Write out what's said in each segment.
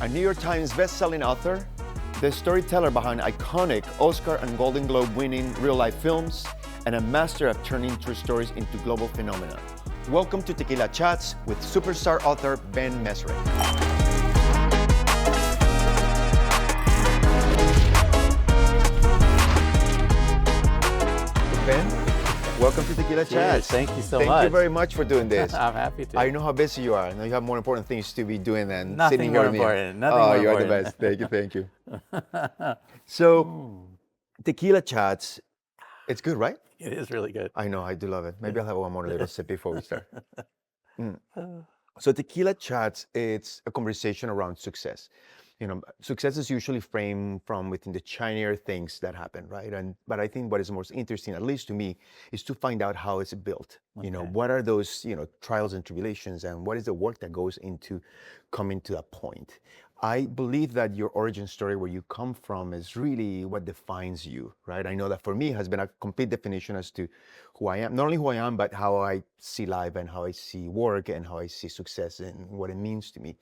a New York Times best-selling author, the storyteller behind iconic Oscar and Golden Globe winning real-life films, and a master of turning true stories into global phenomena. Welcome to Tequila Chats with superstar author Ben Mezrich. Ben, welcome to Tequila Chats. Thank you so much. Thank you very much for doing this. I'm happy to. I know how busy you are. I know you have more important things to be doing than Nothing sitting here more with me. important. Nothing more you are the important. best. Thank you. So, Tequila Chats, it's good, right? It is really good. I know, I do love it. Maybe I'll have one more little sip before we start. So Tequila Chats, it's a conversation around success. You know, success is usually framed from within the shinier things that happen, right? But I think what is most interesting, at least to me, is to find out how it's built. You know, what are those, trials and tribulations, and what is the work that goes into coming to that point? I believe that your origin story, where you come from, is really what defines you, right? I know that for me it has been a complete definition as to who I am, not only who I am, but how I see life and how I see work and how I see success and what it means to me.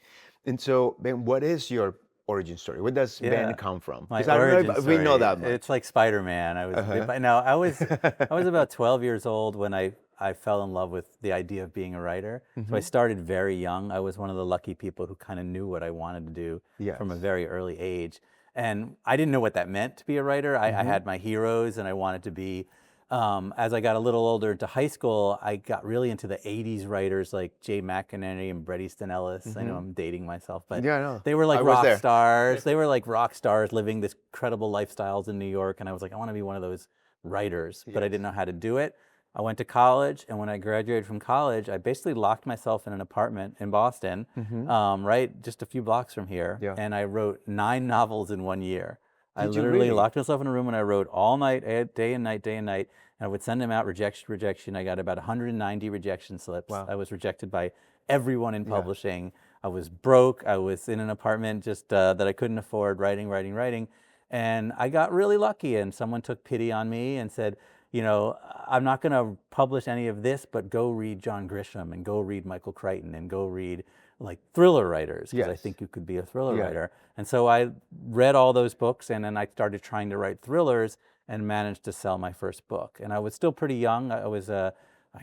And so, Ben, what is your origin story? Where does Ben come from? My Because I don't origin know if story, we know that much. It's like Spider-Man. I was about 12 years old when I fell in love with the idea of being a writer. So I started very young. I was one of the lucky people who kind of knew what I wanted to do from a very early age. And I didn't know what that meant to be a writer. I had my heroes, and I wanted to be. As I got a little older into high school, I got really into the 80s writers like Jay McInerney and Bret Easton Ellis. I know I'm dating myself, but they were like rock stars. They were like rock stars living this incredible lifestyles in New York. And I was like, I want to be one of those writers, but I didn't know how to do it. I went to college, and when I graduated from college, I basically locked myself in an apartment in Boston, right just a few blocks from here, and I wrote 9 novels in 1 year. I literally locked myself in a room and I wrote all night, day and night, and I would send them out, rejection. I got about 190 rejection slips. Wow. I was rejected by everyone in publishing. I was broke. I was in an apartment just that I couldn't afford, writing. And I got really lucky, and someone took pity on me and said, I'm not going to publish any of this, but go read John Grisham and go read Michael Crichton and go read like thriller writers, because I think you could be a thriller writer. And so I read all those books, and then I started trying to write thrillers and managed to sell my first book. And I was still pretty young. I was, I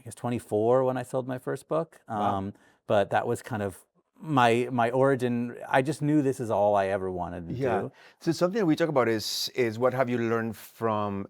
guess, 24 when I sold my first book. But that was kind of my origin. I just knew this is all I ever wanted to do. So something that we talk about is what have you learned from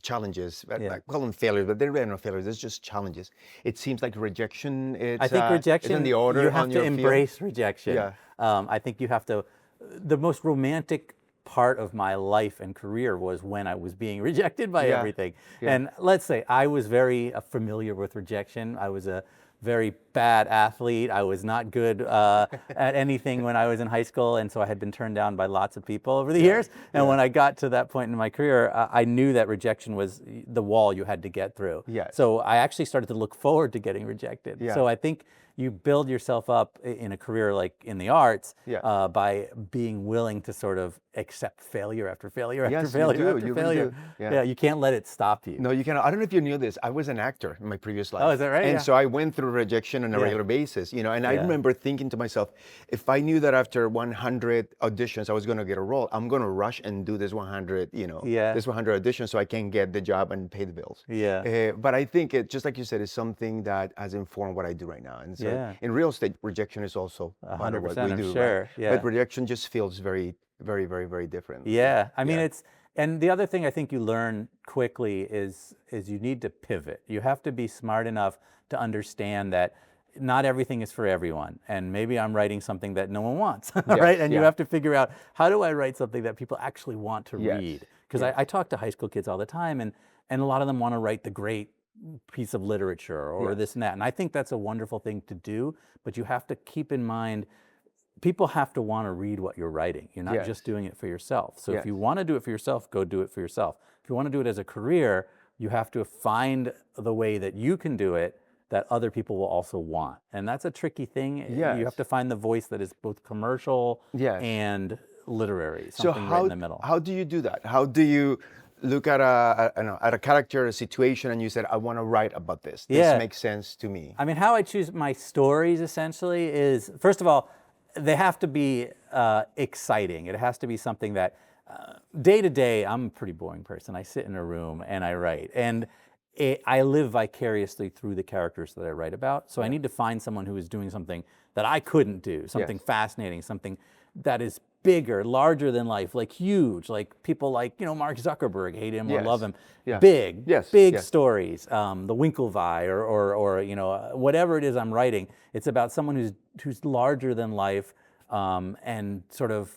challenges. I call them failures, but they're really not failures. It's just challenges. It seems like rejection. I think rejection. Is in the order. You have to embrace field. rejection. I think you have to. The most romantic part of my life and career was when I was being rejected by everything. And let's say I was very familiar with rejection. I was a very bad athlete. I was not good at anything when I was in high school, and so I had been turned down by lots of people over the years. And when I got to that point in my career, I knew that rejection was the wall you had to get through. So I actually started to look forward to getting rejected. So I think you build yourself up in a career like in the arts by being willing to sort of accept failure after failure after failure after failure. Really you can't let it stop you. No, you cannot. I don't know if you knew this. I was an actor in my previous life. Oh, is that right? And so I went through rejection on a regular basis, and I remember thinking to myself, if I knew that after 100 auditions I was going to get a role, I'm going to rush and do this 100, this 100 auditions so I can get the job and pay the bills. But I think it, just like you said, is something that has informed what I do right now. And so in real estate, rejection is also part of what we do. Sure. Right? But rejection just feels very, very, very, very different. I mean, and the other thing I think you learn quickly is you need to pivot. You have to be smart enough to understand that not everything is for everyone, and maybe I'm writing something that no one wants, right? And you have to figure out, how do I write something that people actually want to read? Because I talk to high school kids all the time, and a lot of them want to write the great piece of literature or this and that, and I think that's a wonderful thing to do, but you have to keep in mind, people have to want to read what you're writing. You're not just doing it for yourself. So if you want to do it for yourself, go do it for yourself. If you want to do it as a career, you have to find the way that you can do it that other people will also want. And that's a tricky thing. You have to find the voice that is both commercial and literary, something right in the middle. How do you do that? How do you look at a character, a situation, and you said, I want to write about this. This makes sense to me. I mean, how I choose my stories essentially is, first of all, they have to be exciting. It has to be something that day to day, I'm a pretty boring person. I sit in a room and I write. And I live vicariously through the characters that I write about. So I need to find someone who is doing something that I couldn't do, something fascinating, something that is bigger, larger than life, like huge, like people like, Mark Zuckerberg, hate him or love him. Big, big stories, the Winklevi or whatever it is I'm writing. It's about someone who's larger than life, and sort of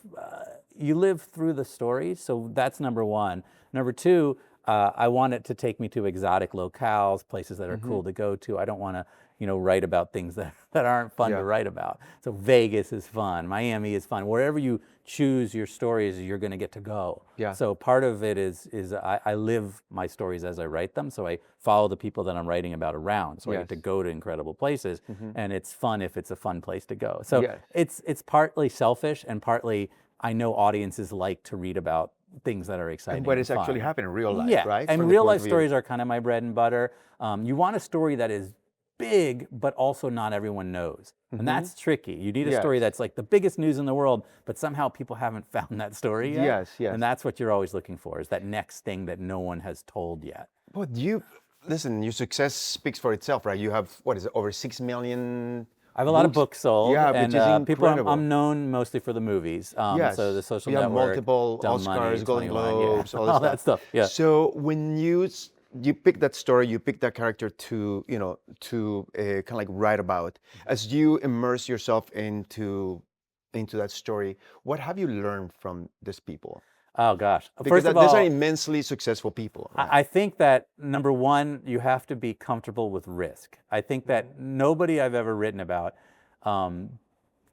you live through the stories. So that's number one. Number two, I want it to take me to exotic locales, places that are cool to go to. I don't want to, write about things that aren't fun to write about. So Vegas is fun, Miami is fun. Wherever you choose your stories, you're going to get to go. So part of it is I live my stories as I write them. So I follow the people that I'm writing about around. So I get to go to incredible places, and it's fun if it's a fun place to go. So it's partly selfish, and partly I know audiences like to read about things that are exciting. And what is fun. actually happening in real life, right? And real life stories are kind of my bread and butter. You want a story that is big, but also not everyone knows. And that's tricky. You need a story that's like the biggest news in the world, but somehow people haven't found that story yet. And that's what you're always looking for, is that next thing that no one has told yet. But listen, your success speaks for itself, right? You have, what is it, over 6 million I have a lot of books sold, which is people. I'm known mostly for the movies. So the Social you have Network, multiple Dumb Oscars, Money, Golden 21, Globes, all that stuff. So when you pick that story, you pick that character to kind of like write about. As you immerse yourself into that story, what have you learned from these people? Oh gosh! Because First of all, these are immensely successful people. Right? I think that number one, you have to be comfortable with risk. I think that nobody I've ever written about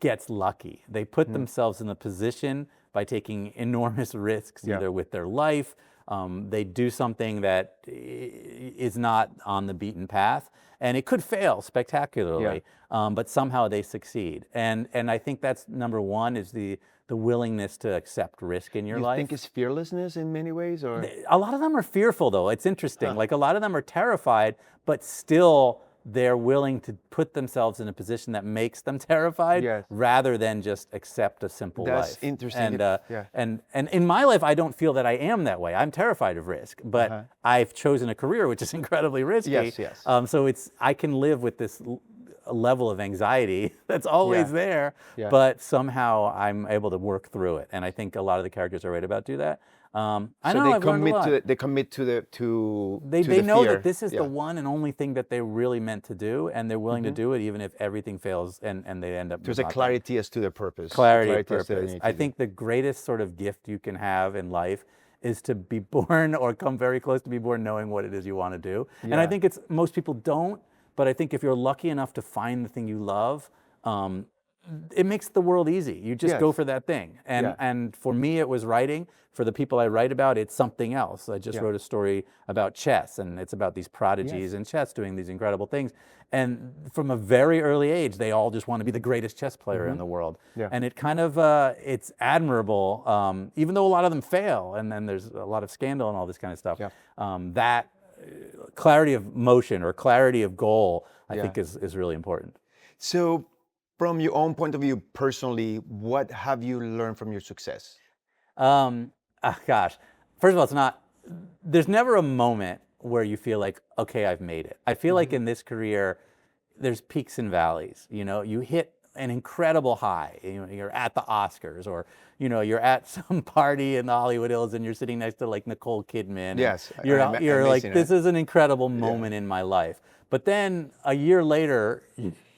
gets lucky. They put themselves in the position by taking enormous risks, either with their life. They do something that is not on the beaten path, and it could fail spectacularly, but somehow they succeed. And I think that's number one, is the willingness to accept risk in your life. You think it's fearlessness in many ways, or? A lot of them are fearful, though. It's interesting. Like a lot of them are terrified, but still they're willing to put themselves in a position that makes them terrified, rather than just accept a simple life. That's interesting. And in my life, I don't feel that I am that way. I'm terrified of risk, but I've chosen a career which is incredibly risky. So I can live with this level of anxiety that's always there, but somehow I'm able to work through it. And I think a lot of the characters I write about do that. They commit to the they know fear. that this is the one and only thing that they're really meant to do, and they're willing to do it even if everything fails and they end up. There's a clarity as to their purpose. Clarity of purpose. I think the greatest sort of gift you can have in life is to be born, or come very close to be born, knowing what it is you want to do. And I think most people don't, but I think if you're lucky enough to find the thing you love, it makes the world easy. You just go for that thing. And for me, it was writing. For the people I write about, it's something else. I just wrote a story about chess, and it's about these prodigies in chess doing these incredible things. And from a very early age, they all just want to be the greatest chess player in the world. And it kind of, it's admirable, even though a lot of them fail, and then there's a lot of scandal and all this kind of stuff. That clarity of motion or clarity of goal, I think is really important. So from your own point of view, personally, what have you learned from your success? Gosh, first of all, there's never a moment where you feel like, okay, I've made it. I feel like in this career, there's peaks and valleys. You hit an incredible high. You're at the Oscars, or you're at some party in the Hollywood Hills, and you're sitting next to like Nicole Kidman. You're like, this is an incredible moment in my life. But then a year later,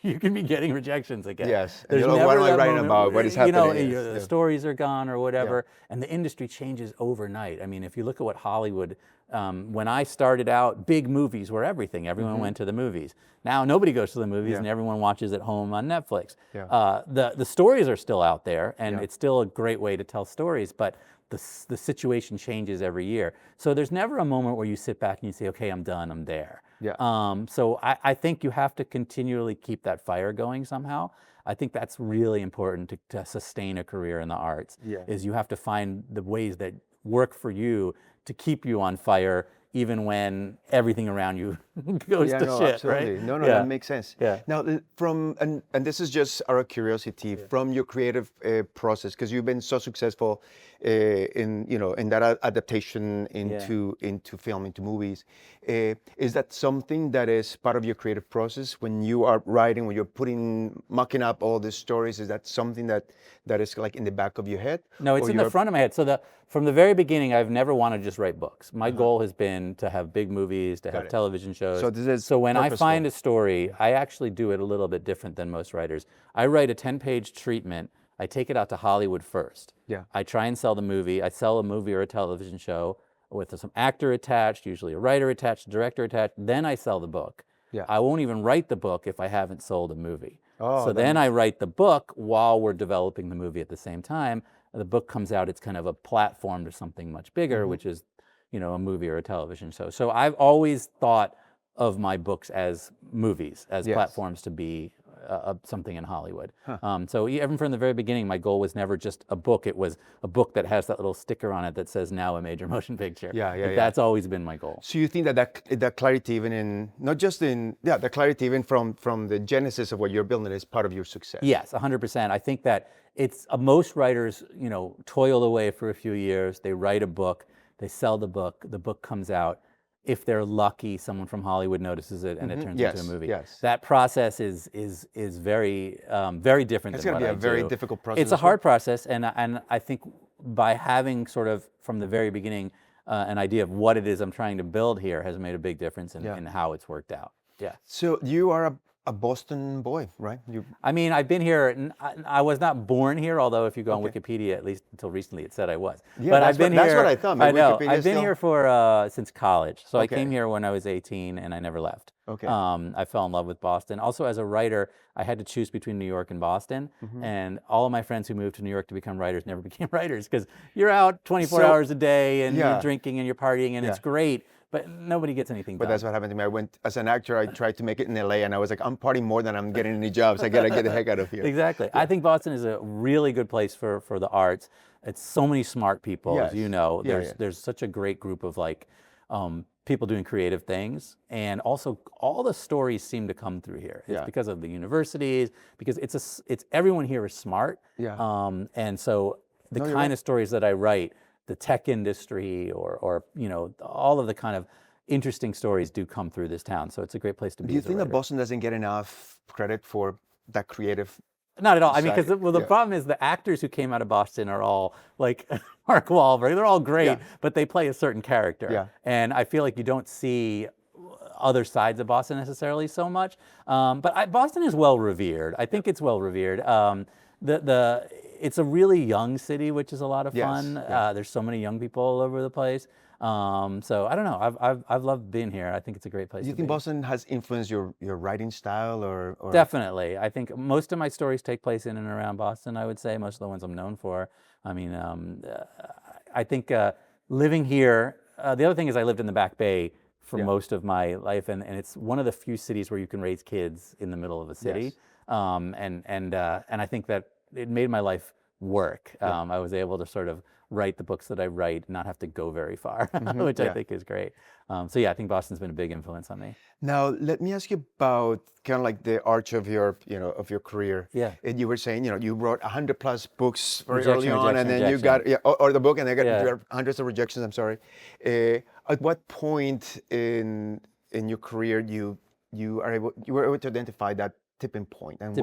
you can be getting rejections again. There's never what am I writing about? What is happening? The stories are gone or whatever, and the industry changes overnight. I mean, if you look at what Hollywood, when I started out, big movies were everything. Everyone went to the movies. Now nobody goes to the movies, and everyone watches at home on Netflix. The stories are still out there, and it's still a great way to tell stories, but the situation changes every year. So there's never a moment where you sit back and you say, okay, I'm done, I'm there. So I think you have to continually keep that fire going somehow. I think that's really important to sustain a career in the arts, is you have to find the ways that work for you to keep you on fire, even when everything around you goes Yeah, to no, shit, absolutely. right? No, no, Yeah, that makes sense. yeah. Now, and this is just our curiosity from your creative process, because you've been so successful in in that adaptation Yeah. into film, into movies. Is that something that is part of your creative process when you are writing, when you're mucking up all these stories? Is that something that is like in the back of your head, No, it's or in the you're front of my head. So from the very beginning, I've never wanted to just write books. My goal has been to have big movies, to got have it? television shows. So this is So when I purposeful. find a story, I actually do it a little bit different than most writers. I write a 10-page treatment. I take it out to Hollywood first. Yeah. I try and sell the movie. I sell a movie or a television show with some actor attached, usually a writer attached, a director attached. Then I sell the book. Yeah. I won't even write the book if I haven't sold a movie. Oh, So that then I makes write the book while we're developing the movie at the same time. The book comes out, it's kind of a platform to something much bigger, which is, a movie or a television show. So I've always thought of my books as movies, as Yes. platforms to be something in Hollywood. So even from the very beginning, my goal was never just a book. It was a book that has that little sticker on it that says now a major motion picture. Yeah, yeah, yeah. That's always been my goal. So you think that clarity, even in not just in the clarity, even from the genesis of what you're building, is part of your success. Yes, 100%. I think that it's most writers, toil away for a few years. They write a book, they sell the book comes out. If they're lucky, someone from Hollywood notices it and it turns into a movie. Yes. That process is very very different It's than going what to I be a very do. difficult process. It's a hard process, and I think by having sort of from the very beginning an idea of what it is I'm trying to build here has made a big difference in how it's worked out. Yeah. So you are a Boston boy, right? I mean, I've been here. I was not born here, although if you go on Wikipedia, at least until recently, it said I was. Yeah, but that's I've been what, here. that's what I thought. My I know. Wikipedia I've been still... here for since college. So I Okay. came here when I was 18, and I never left. Okay. I fell in love with Boston. Also, as a writer, I had to choose between New York and Boston, and all of my friends who moved to New York to become writers never became writers because you're out 24 hours a day and you're drinking and you're partying, and it's great. But nobody gets anything done. But that's what happened to me. I went, as an actor, I tried to make it in LA, and I was like, I'm partying more than I'm getting any jobs. I gotta get the heck out of here. Exactly. I think Boston is a really good place for the arts. It's so many smart people, as you know. There's such a great group of people doing creative things, and also all the stories seem to come through here. It's because of the universities, because it's everyone here is smart. And so the kind of stories that I write, the tech industry or all of the kind of interesting stories do come through this town. So it's a great place to be. Do you think that Boston doesn't get enough credit for that creative? Not at all. I mean, because the problem is the actors who came out of Boston are all like Mark Wahlberg. They're all great, but they play a certain character. And I feel like you don't see other sides of Boston necessarily so much. But Boston is well revered. I think it's well revered. It's a really young city, which is a lot of fun. There's so many young people all over the place. So I don't know. I've loved being here. I think it's a great place. Do you think Boston has influenced your writing style, or? Definitely. I think most of my stories take place in and around Boston. I would say most of the ones I'm known for. I mean, I think living here. The other thing is I lived in the Back Bay for most of my life, and it's one of the few cities where you can raise kids in the middle of a city. And I think that it made my life work. I was able to sort of write the books that I write, not have to go very far, which I think is great. So yeah, I think Boston's been a big influence on me. Now, let me ask you about kind of like the arch of your, of your career. Yeah. And you were saying, you wrote 100+ books very Rejection, early on, and then you got, or the book, and then you got hundreds of rejections. I'm sorry. At what point in your career you were able to identify that tipping point, and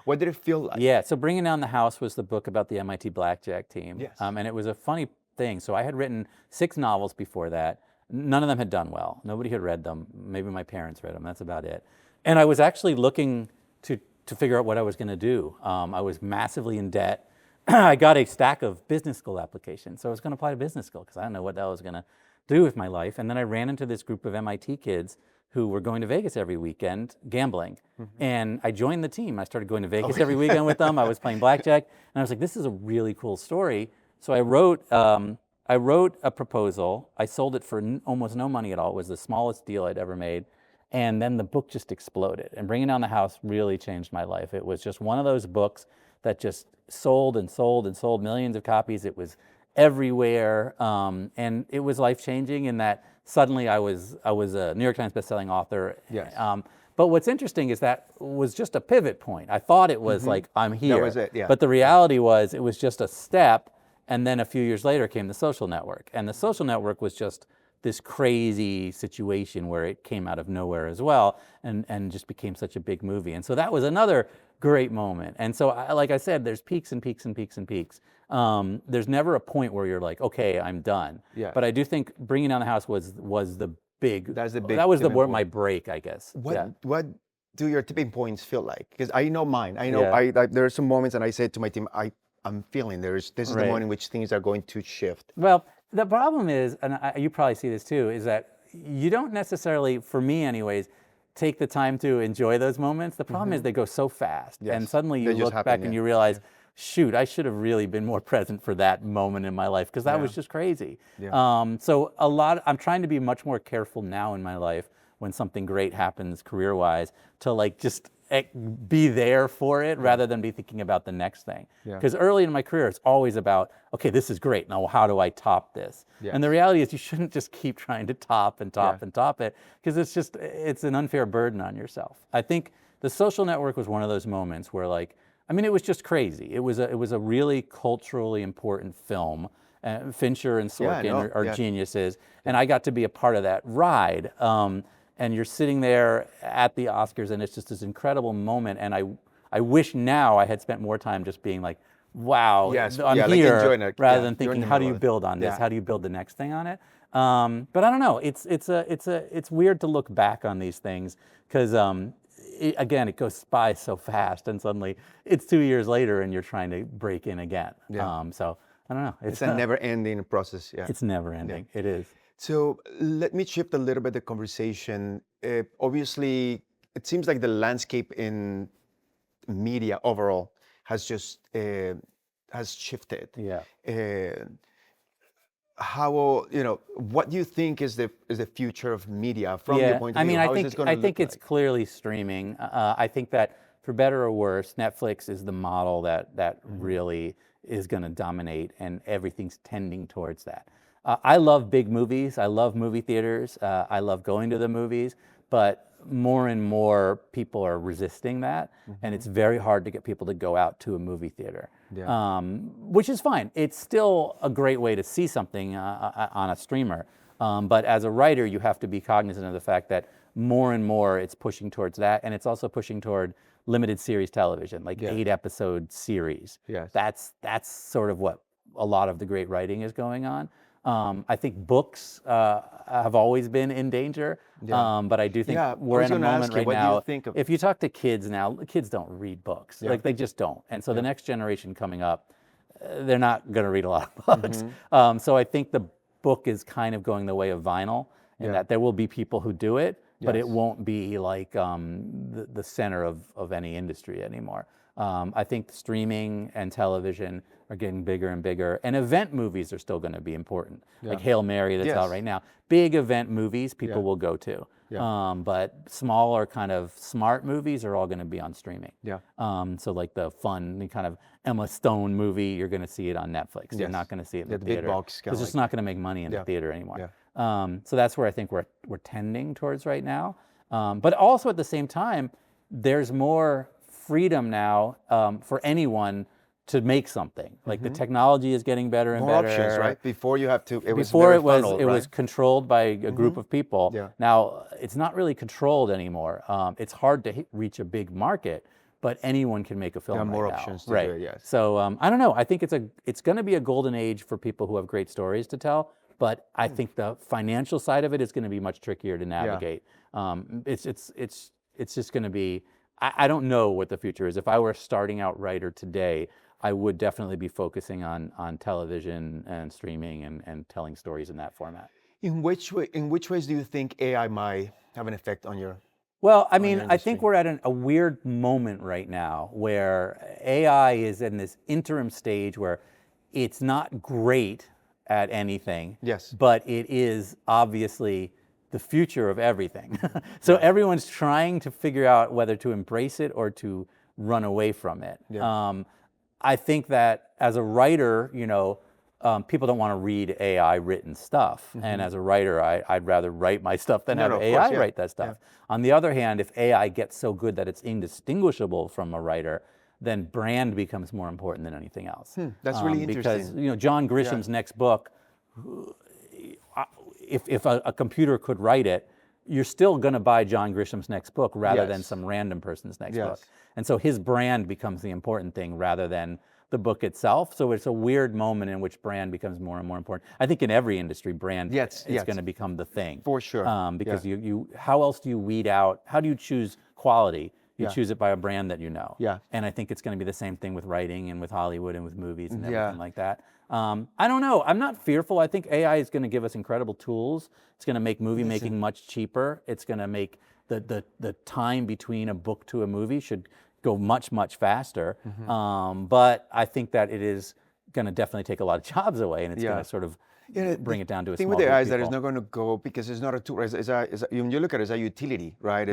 what did it feel like? Yeah, so Bringing Down the House was the book about the MIT blackjack team. And it was a funny thing. So I had written 6 novels before that. None of them had done well. Nobody had read them. Maybe my parents read them. That's about it. And I was actually looking to figure out what I was going to do. I was massively in debt. I got a stack of business school applications. So I was going to apply to business school because I didn't know what the hell I was going to do with my life. And then I ran into this group of MIT kids who were going to Vegas every weekend gambling. And I joined the team. I started going to Vegas every weekend with them. I was playing blackjack. And I was like, this is a really cool story. So I wrote a proposal. I sold it for almost no money at all. It was the smallest deal I'd ever made. And then the book just exploded. And Bringing Down the House really changed my life. It was just one of those books that just sold and sold and sold millions of copies. It was everywhere. And it was life-changing in that suddenly I was a New York Times bestselling author. Yes. But what's interesting is that was just a pivot point. I thought it was like, I'm here. That was it, yeah. But the reality was it was just a step, and then a few years later came The Social Network. And The Social Network was just this crazy situation where it came out of nowhere as well, and just became such a big movie. And so that was another great moment. And so, like I said, there's peaks and peaks and peaks and peaks. There's never a point where you're like, okay, I'm done. Yeah. But I do think Bringing Down the House was the big. That's the big. That was tipping point. my break, I guess. What do your tipping points feel like? Because I know mine. I know Yeah. there are some moments, and I said to my team, I'm feeling this is the Right. moment in which things are going to shift. Well, the problem is, and you probably see this too, is that you don't necessarily, for me anyways, take the time to enjoy those moments. The problem is they go so fast, Yes. and suddenly They you just look happen, back and yeah. you realize, shoot, I should have really been more present for that moment in my life, because that was just crazy. Yeah. So I'm trying to be much more careful now in my life when something great happens career-wise, to like just be there for it rather than be thinking about the next thing. Yeah. Because early in my career, it's always about, okay, this is great. Now, how do I top this? Yes. And the reality is you shouldn't just keep trying to top and top Yeah. and top it, because it's an unfair burden on yourself. I think The Social Network was one of those moments where, like, I mean, it was just crazy. It was a really culturally important film. Fincher and Sorkin are geniuses, and I got to be a part of that ride. And you're sitting there at the Oscars, and it's just this incredible moment. And I wish now I had spent more time just being like, wow, I'm like here, enjoying it. rather Yeah, than you're in thinking, the how do middle you of it. build on this? Yeah. How do you build the next thing on it? But I don't know. It's weird to look back on these things, because again, it goes by so fast, and suddenly it's 2 years later, and you're trying to break in again. Yeah. So I don't know. It's a never-ending process. Yeah. It's never ending. It is. So let me shift a little bit the conversation. Obviously, it seems like the landscape in media overall has just has shifted. Yeah. How what do you think is the future of media from your point of view? I mean, How is this gonna I think look it's like? clearly streaming. I think that for better or worse, Netflix is the model that really is going to dominate, and everything's tending towards that. I love big movies. I love movie theaters. I love going to the movies, but more and more people are resisting that, and it's very hard to get people to go out to a movie theater, which is fine. It's still a great way to see something on a streamer, but as a writer, you have to be cognizant of the fact that more and more it's pushing towards that, and it's also pushing toward limited series television, like 8-episode series. Yes. That's sort of what a lot of the great writing is going on. I think books have always been in danger, but I do think we're in a moment right now. If you talk to kids now, kids don't read books. Like, they just don't. And so the next generation coming up, they're not going to read a lot of books. So I think the book is kind of going the way of vinyl, in that there will be people who do it, but it won't be like the center of any industry anymore. I think streaming and television are getting bigger and bigger, and event movies are still going to be important. Like Hail Mary, that's out right now. Big event movies people will go to, but smaller kind of smart movies are all going to be on streaming. So like the fun, the kind of Emma Stone movie, you're going to see it on Netflix. You're not going to see it in the theater. Big box, it's just not going to make money in the theater anymore. So that's where I think we're tending towards right now. But also at the same time, there's more freedom now for anyone to make something. Like the technology is getting better and More better. options, right? Before you have to. Before it was funneled, it right? was controlled by a group of people. Now it's not really controlled anymore. It's hard to reach a big market, but anyone can make a film. There are right more now. options to right. do it, yes. So I don't know. I think it's going to be a golden age for people who have great stories to tell. But I think the financial side of it is going to be much trickier to navigate. It's just going to be. I don't know what the future is. If I were a starting out writer today, I would definitely be focusing on television and streaming and telling stories in that format. In which ways do you think AI might have an effect on your? Well, I mean, I think we're at a weird moment right now where AI is in this interim stage where it's not great at anything. Yes. But it is obviously the future of everything. So everyone's trying to figure out whether to embrace it or to run away from it. I think that as a writer, people don't want to read AI written stuff. And as a writer, I'd rather write my stuff than have of AI course, write that stuff. On the other hand, if AI gets so good that it's indistinguishable from a writer, then brand becomes more important than anything else. That's really Because interesting. John Grisham's next book, if a computer could write it, you're still going to buy John Grisham's next book rather than some random person's next book. And so his brand becomes the important thing rather than the book itself. So it's a weird moment in which brand becomes more and more important. I think in every industry, brand is going to become the thing. For sure. Because how else do you weed out, how do you choose quality? You choose it by a brand that you know. And I think it's going to be the same thing with writing and with Hollywood and with movies and everything like that. I don't know. I'm not fearful. I think AI is going to give us incredible tools. It's going to make movie making much cheaper. It's going to make the time between a book to a movie should go much, much faster. But I think that it is going to definitely take a lot of jobs away, and it's going to sort of bring it down to a small thing with the AI is that people. it's not going to go because it's not a tool. When you look at it as a utility, right?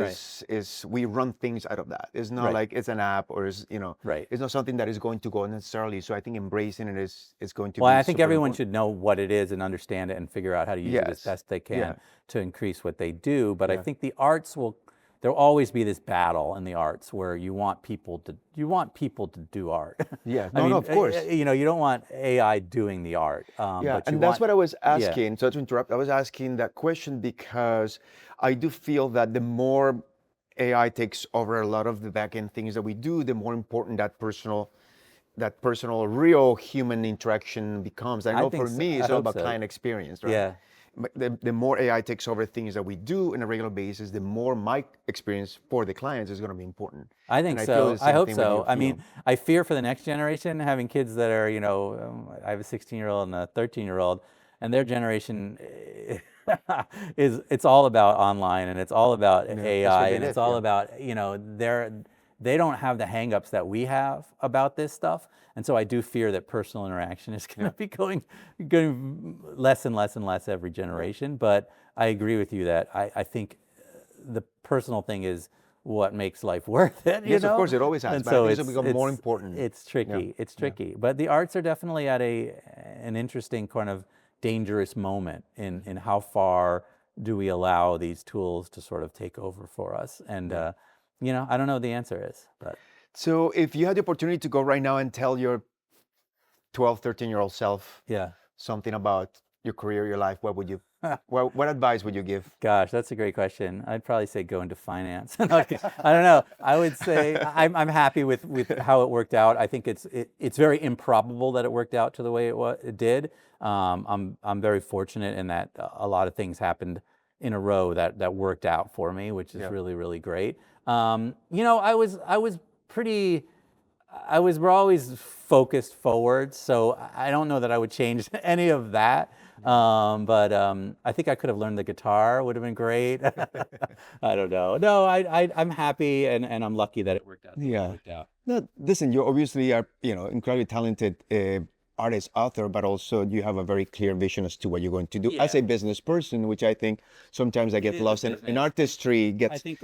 We run things out of that. It's not like it's an app or it's not something that is going to go necessarily. So I think embracing it is going to. Well, be I think super everyone important. should know what it is and understand it and figure out how to use it as best they can to increase what they do. But I think the arts will. There'll always be this battle in the arts where you want people to do art. Yeah, I mean, of course. You don't want AI doing the art. But and that's what I was asking. So to interrupt, I was asking that question because I do feel that the more AI takes over a lot of the back end things that we do, the more important that personal, real human interaction becomes. I know for me, it's all about client experience, right? Yeah. The more AI takes over things that we do on a regular basis, the more my experience for the clients is going to be important. I think so. I hope so. I mean, I fear for the next generation having kids that are, I have a 16-year-old and a 13-year-old, and their generation it's all about online and it's all about AI and it's all about, they don't have the hangups that we have about this stuff. And so I do fear that personal interaction is going to be going less and less and less every generation. But I agree with you that I think the personal thing is what makes life worth it. Yes, of course, it always has. And but so I think it's become more important. It's tricky. It's tricky. But the arts are definitely at an interesting kind of dangerous moment in how far do we allow these tools to sort of take over for us. And I don't know what the answer is, but. So if you had the opportunity to go right now and tell your 12, 13-year-old self something about your career, your life, what would you, what advice would you give? Gosh, that's a great question. I'd probably say go into finance. I don't know. I would say I'm happy with how it worked out. I think it's very improbable that it worked out to the way it did. I'm very fortunate in that a lot of things happened in a row that worked out for me, which is really, really great. We're always focused forward, so I don't know that I would change any of that. But I think I could have learned the guitar, would have been great. I don't know. No, I'm happy and I'm lucky that it worked out. No, listen, you obviously are, incredibly talented artist, author, but also you have a very clear vision as to what you're going to do as a business person, which I think sometimes I get lost in artistry.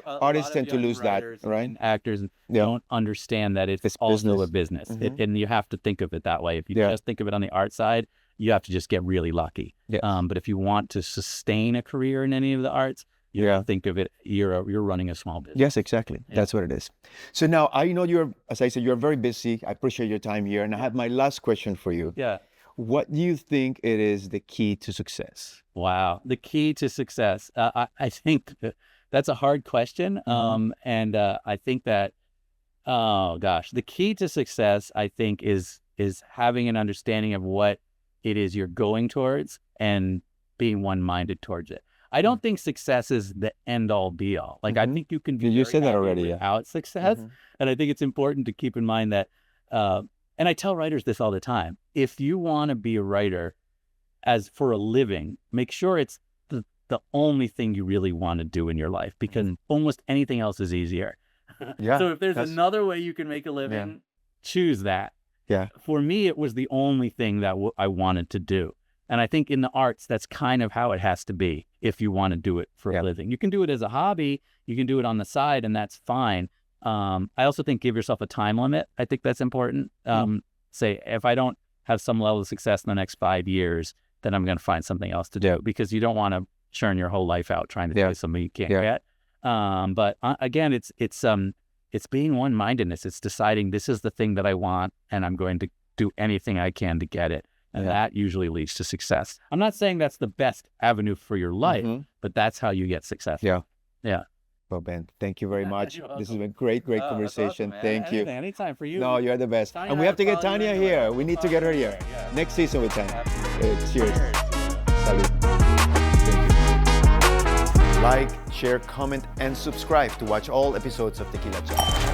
Artists tend to lose that, right? And actors don't understand that it's also a business, and you have to think of it that way. If you just think of it on the art side, you have to just get really lucky. But if you want to sustain a career in any of the arts, you think of it, you're running a small business. Yes, exactly. That's what it is. So now I know as I said, you're very busy. I appreciate your time here. And I have my last question for you. What do you think it is the key to success? Wow. The key to success. I think that's a hard question. And I think that, the key to success, I think, is having an understanding of what it is you're going towards and being one-minded towards it. I don't think success is the end-all be-all. Like, I think you can be you said that already without success. And I think it's important to keep in mind that, and I tell writers this all the time, if you want to be a writer for a living, make sure it's the only thing you really want to do in your life, because almost anything else is easier. So if there's another way you can make a living, choose that. For me, it was the only thing that I wanted to do. And I think in the arts, that's kind of how it has to be if you want to do it for a living. You can do it as a hobby, you can do it on the side, and that's fine. I also think give yourself a time limit. I think that's important. Say, if I don't have some level of success in the next 5 years, then I'm going to find something else to do, because you don't want to churn your whole life out trying to do something you can't get. But again, it's being one-mindedness. It's deciding this is the thing that I want, and I'm going to do anything I can to get it. And that usually leads to success. I'm not saying that's the best avenue for your life, but that's how you get success. Yeah. Well, Ben, thank you very much. This has been a great conversation. Awesome, thank you. Anytime for you. No, you're the best. Tanya And we have to get call you Tanya anyway. here. We need to get her here. Next season with Tanya. Cheers. Salud. Thank you. Like, share, comment, and subscribe to watch all episodes of Tequila Chats.